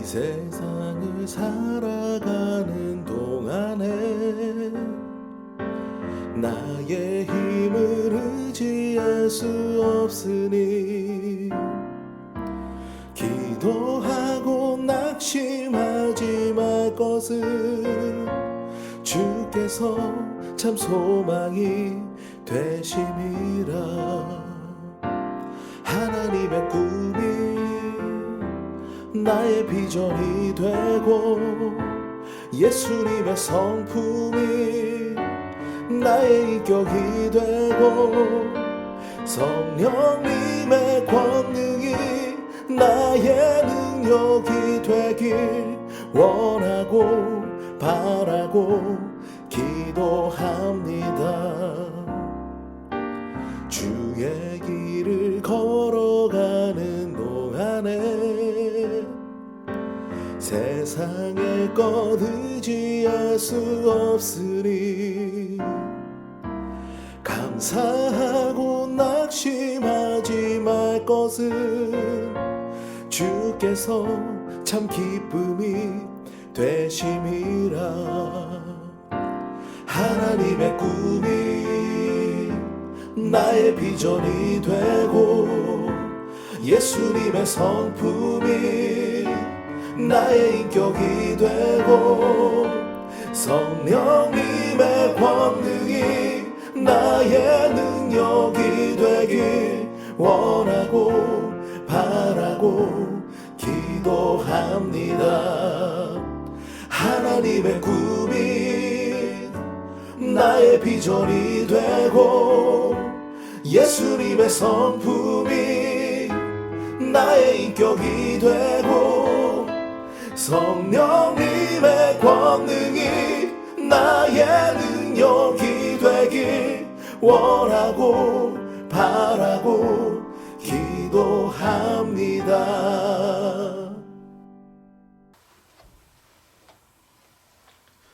세상을 살아가는 동안에 나의 힘을 의지할 수 없으니 기도하고 낙심하지 말 것을 주께서 참 소망이 되심이라. 하나님의 꿈이 나의 비전이 되고 예수님의 성품이 나의 인격이 되고 성령님의 권능이 나의 능력이 되길 원하고 바라고 기도합니다. 주의 길을 걸어가는 동안에 세상의 것 의지할 수 없으니 감사하고 낙심하지 말 것은 주께서 참 기쁨이 되심이라. 하나님의 꿈이 나의 비전이 되고 예수님의 성품이 나의 인격이 되고 성령님의 권능이 나의 능력이 되길 원하고 바라고 기도합니다. 하나님의 꿈이 나의 비전이 되고 예수님의 성품이 나의 인격이 되고 성령님의 권능이 나의 능력이 되길 원하고 바라고 기도합니다.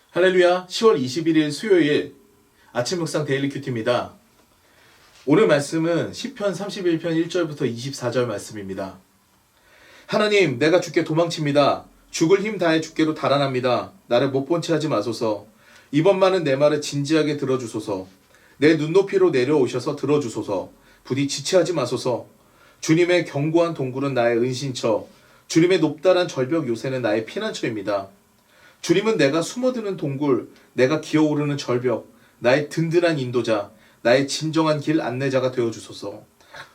할렐루야. 10월 21일 수요일 아침 묵상 데일리 큐티입니다. 오늘 말씀은 시편 31편 1절부터 24절 말씀입니다. 하나님, 내가 주께 도망칩니다. 죽을 힘 다해 주께로 달아납니다. 나를 못 본 채 하지 마소서. 이번만은 내 말을 진지하게 들어주소서. 내 눈높이로 내려오셔서 들어주소서. 부디 지체하지 마소서. 주님의 견고한 동굴은 나의 은신처, 주님의 높다란 절벽 요새는 나의 피난처입니다. 주님은 내가 숨어드는 동굴, 내가 기어오르는 절벽, 나의 든든한 인도자, 나의 진정한 길 안내자가 되어주소서.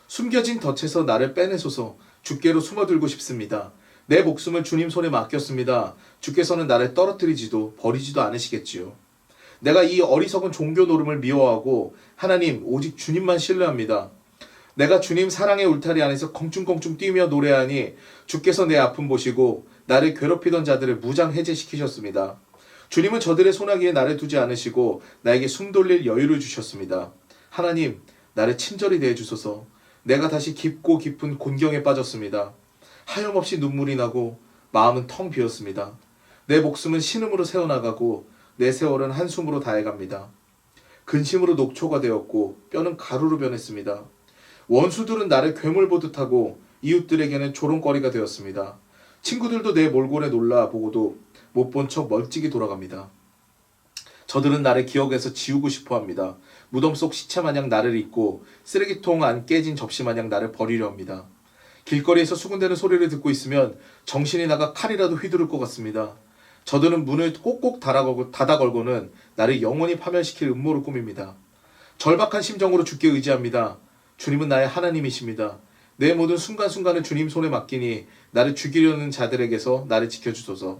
숨겨진 덫에서 나를 빼내소서. 주께로 숨어들고 싶습니다. 내 목숨을 주님 손에 맡겼습니다. 주께서는 나를 떨어뜨리지도 버리지도 않으시겠지요. 내가 이 어리석은 종교 노름을 미워하고 하나님 오직 주님만 신뢰합니다. 내가 주님 사랑의 울타리 안에서 껑충껑충 뛰며 노래하니 주께서 내 아픔 보시고 나를 괴롭히던 자들을 무장 해제시키셨습니다. 주님은 저들의 소나기에 나를 두지 않으시고 나에게 숨 돌릴 여유를 주셨습니다. 하나님, 나를 친절히 대해주소서. 내가 다시 깊고 깊은 곤경에 빠졌습니다. 하염없이 눈물이 나고 마음은 텅 비었습니다. 내 목숨은 신음으로 새어나가고 내 세월은 한숨으로 다해갑니다. 근심으로 녹초가 되었고 뼈는 가루로 변했습니다. 원수들은 나를 괴물 보듯 하고 이웃들에게는 조롱거리가 되었습니다. 친구들도 내 몰골에 놀라 보고도 못 본 척 멀찍이 돌아갑니다. 저들은 나를 기억에서 지우고 싶어합니다. 무덤 속 시체마냥 나를 잊고 쓰레기통 안 깨진 접시마냥 나를 버리려 합니다. 길거리에서 수군대는 소리를 듣고 있으면 정신이 나가 칼이라도 휘두를 것 같습니다. 저들은 문을 꼭꼭 닫아 걸고는 나를 영원히 파멸시킬 음모를 꾸밉니다. 절박한 심정으로 주께 의지합니다. 주님은 나의 하나님이십니다. 내 모든 순간순간을 주님 손에 맡기니 나를 죽이려는 자들에게서 나를 지켜주소서.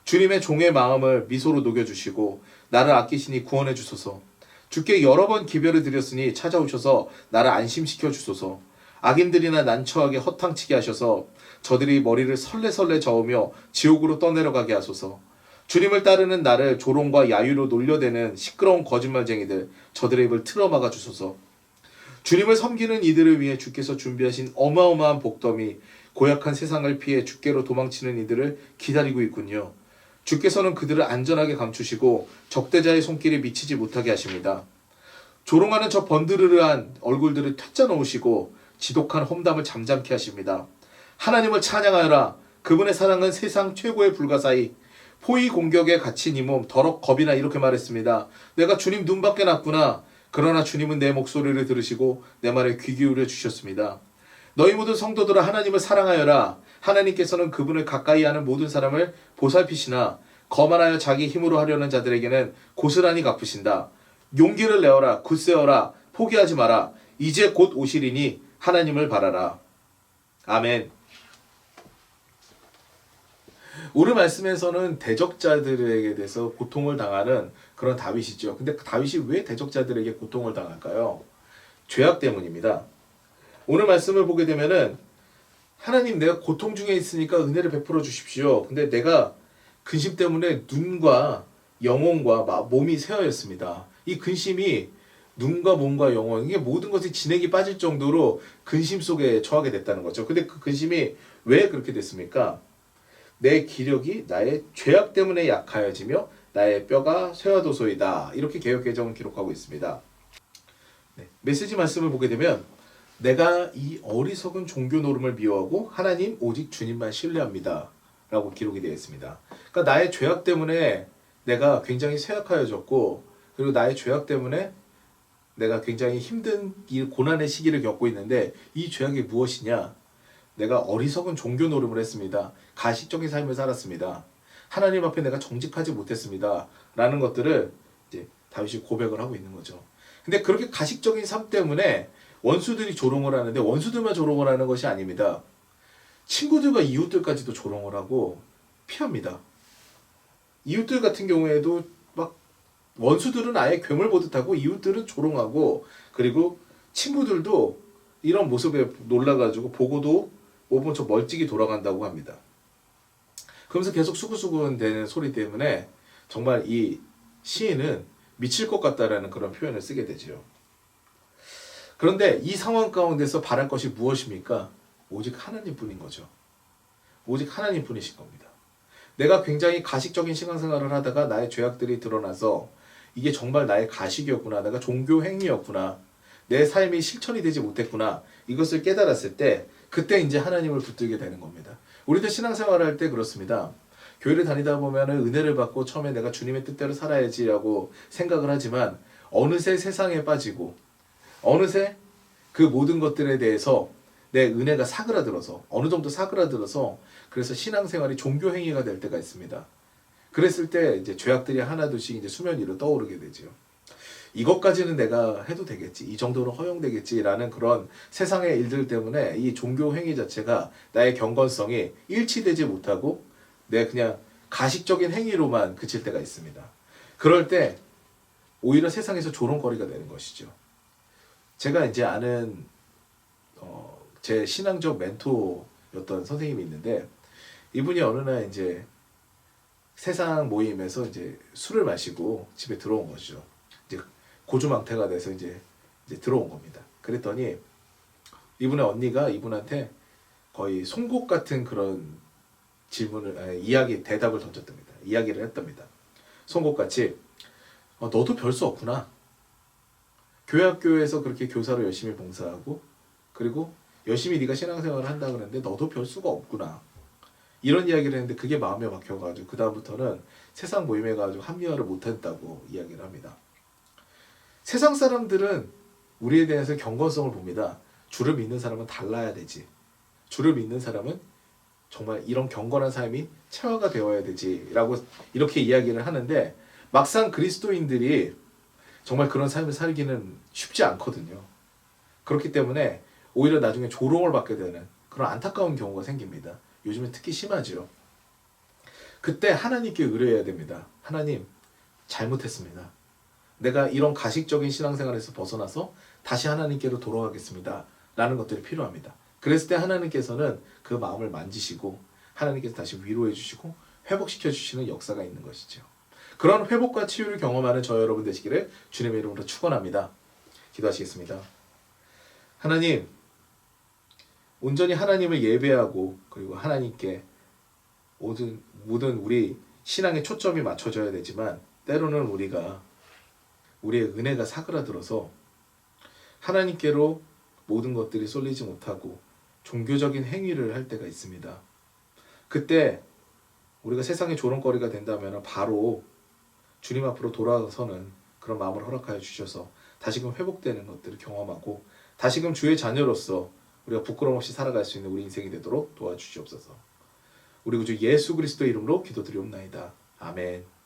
주님의 종의 마음을 미소로 녹여주시고 나를 아끼시니 구원해 주소서. 주께 여러 번 기별을 드렸으니 찾아오셔서 나를 안심시켜 주소서. 악인들이나 난처하게 허탕치게 하셔서 저들이 머리를 설레설레 저으며 지옥으로 떠내려가게 하소서. 주님을 따르는 나를 조롱과 야유로 놀려대는 시끄러운 거짓말쟁이들, 저들의 입을 틀어막아 주소서. 주님을 섬기는 이들을 위해 주께서 준비하신 어마어마한 복덤이 고약한 세상을 피해 주께로 도망치는 이들을 기다리고 있군요. 주께서는 그들을 안전하게 감추시고 적대자의 손길에 미치지 못하게 하십니다. 조롱하는 저 번드르르한 얼굴들을 퇴짜 놓으시고 지독한 험담을 잠잠케 하십니다. 하나님을 찬양하여라. 그분의 사랑은 세상 최고의 불가사의 포위 공격에 갇힌 이 몸 더럽 겁이나 이렇게 말했습니다. 내가 주님 눈밖에 났구나. 그러나 주님은 내 목소리를 들으시고 내 말에 귀 기울여 주셨습니다. 너희 모든 성도들아 하나님을 사랑하여라. 하나님께서는 그분을 가까이 하는 모든 사람을 보살피시나 거만하여 자기 힘으로 하려는 자들에게는 고스란히 갚으신다. 용기를 내어라. 굳세어라. 포기하지 마라. 이제 곧 오시리니 하나님을 바라라. 아멘. 오늘 말씀에서는 대적자들에게 대해서 고통을 당하는 그런 다윗이죠. 근데 다윗이 왜 대적자들에게 고통을 당할까요? 죄악 때문입니다. 오늘 말씀을 보게 되면은 하나님 내가 고통 중에 있으니까 은혜를 베풀어 주십시오. 근데 내가 근심 때문에 눈과 영혼과 몸이 쇠하였습니다. 이 근심이 눈과 몸과 영혼 이게 모든 것이 진액이 빠질 정도로 근심 속에 처하게 됐다는 거죠. 근데 그 근심이 왜 그렇게 됐습니까? 내 기력이 나의 죄악 때문에 약하여지며 나의 뼈가 쇠하도소이다. 이렇게 개역개정은 기록하고 있습니다. 네, 메시지 말씀을 보게 되면 내가 이 어리석은 종교 노름을 미워하고 하나님 오직 주님만 신뢰합니다. 라고 기록이 되어 있습니다. 그러니까 나의 죄악 때문에 내가 굉장히 쇠약하여졌고 그리고 나의 죄악 때문에 내가 굉장히 힘든 이 고난의 시기를 겪고 있는데 이 죄악이 무엇이냐? 내가 어리석은 종교 노름을 했습니다. 가식적인 삶을 살았습니다. 하나님 앞에 내가 정직하지 못했습니다. 라는 것들을 이제 다윗이 고백을 하고 있는 거죠. 근데 그렇게 가식적인 삶 때문에 원수들이 조롱을 하는데 원수들만 조롱을 하는 것이 아닙니다. 친구들과 이웃들까지도 조롱을 하고 피합니다. 이웃들 같은 경우에도 막 원수들은 아예 괴물 보듯 하고 이웃들은 조롱하고 그리고 친구들도 이런 모습에 놀라가지고 보고도 5분 저 멀찍이 돌아간다고 합니다. 그러면서 계속 수근수근 되는 소리 때문에 정말 이 시인은 미칠 것 같다라는 그런 표현을 쓰게 되죠. 그런데 이 상황 가운데서 바랄 것이 무엇입니까? 오직 하나님뿐인 거죠. 오직 하나님뿐이신 겁니다. 내가 굉장히 가식적인 신앙생활을 하다가 나의 죄악들이 드러나서 이게 정말 나의 가식이었구나. 내가 종교 행위였구나. 내 삶이 실천이 되지 못했구나. 이것을 깨달았을 때 그때 이제 하나님을 붙들게 되는 겁니다. 우리도 신앙생활을 할 때 그렇습니다. 교회를 다니다 보면 은혜를 받고 처음에 내가 주님의 뜻대로 살아야지라고 생각을 하지만 어느새 세상에 빠지고 어느새 그 모든 것들에 대해서 내 은혜가 사그라들어서 어느 정도 사그라들어서 그래서 신앙생활이 종교 행위가 될 때가 있습니다. 그랬을 때 이제 죄악들이 하나둘씩 이제 수면 위로 떠오르게 되죠. 이것까지는 내가 해도 되겠지, 이 정도는 허용되겠지라는 그런 세상의 일들 때문에 이 종교 행위 자체가 나의 경건성이 일치되지 못하고 내 그냥 가식적인 행위로만 그칠 때가 있습니다. 그럴 때 오히려 세상에서 조롱거리가 되는 것이죠. 제가 이제 아는 제 신앙적 멘토였던 선생님이 있는데 이분이 어느 날 이제 세상 모임에서 이제 술을 마시고 집에 들어온 거죠. 이제 고주망태가 돼서 이제 들어온 겁니다. 그랬더니 이분의 언니가 이분한테 거의 송곳 같은 그런 대답을 던졌답니다. 이야기를 했답니다. 송곳같이 너도 별 수 없구나. 교회 학교에서 그렇게 교사로 열심히 봉사하고 그리고 열심히 네가 신앙생활을 한다 그러는데 너도 별 수가 없구나. 이런 이야기를 했는데 그게 마음에 박혀가지고 그 다음부터는 세상 모임에 가지고 합리화를 못했다고 이야기를 합니다. 세상 사람들은 우리에 대해서 경건성을 봅니다. 주를 믿는 사람은 달라야 되지. 주를 믿는 사람은 정말 이런 경건한 삶이 체화가 되어야 되지라고 이렇게 이야기를 하는데 막상 그리스도인들이 정말 그런 삶을 살기는 쉽지 않거든요. 그렇기 때문에 오히려 나중에 조롱을 받게 되는 그런 안타까운 경우가 생깁니다. 요즘에 특히 심하죠. 그때 하나님께 의뢰해야 됩니다. 하나님, 잘못했습니다. 내가 이런 가식적인 신앙생활에서 벗어나서 다시 하나님께로 돌아가겠습니다. 라는 것들이 필요합니다. 그랬을 때 하나님께서는 그 마음을 만지시고 하나님께서 다시 위로해 주시고 회복시켜 주시는 역사가 있는 것이죠. 그런 회복과 치유를 경험하는 저 여러분 되시기를 주님의 이름으로 축원합니다. 기도하시겠습니다. 하나님, 온전히 하나님을 예배하고 그리고 하나님께 모든 우리 신앙의 초점이 맞춰져야 되지만 때로는 우리의 은혜가 사그라들어서 하나님께로 모든 것들이 쏠리지 못하고 종교적인 행위를 할 때가 있습니다. 그때 우리가 세상의 조롱거리가 된다면 바로 주님 앞으로 돌아서는 그런 마음을 허락하여 주셔서 다시금 회복되는 것들을 경험하고 다시금 주의 자녀로서 우리가 부끄러움 없이 살아갈 수 있는 우리 인생이 되도록 도와주시옵소서. 우리 구주 예수 그리스도의 이름으로 기도드리옵나이다. 아멘.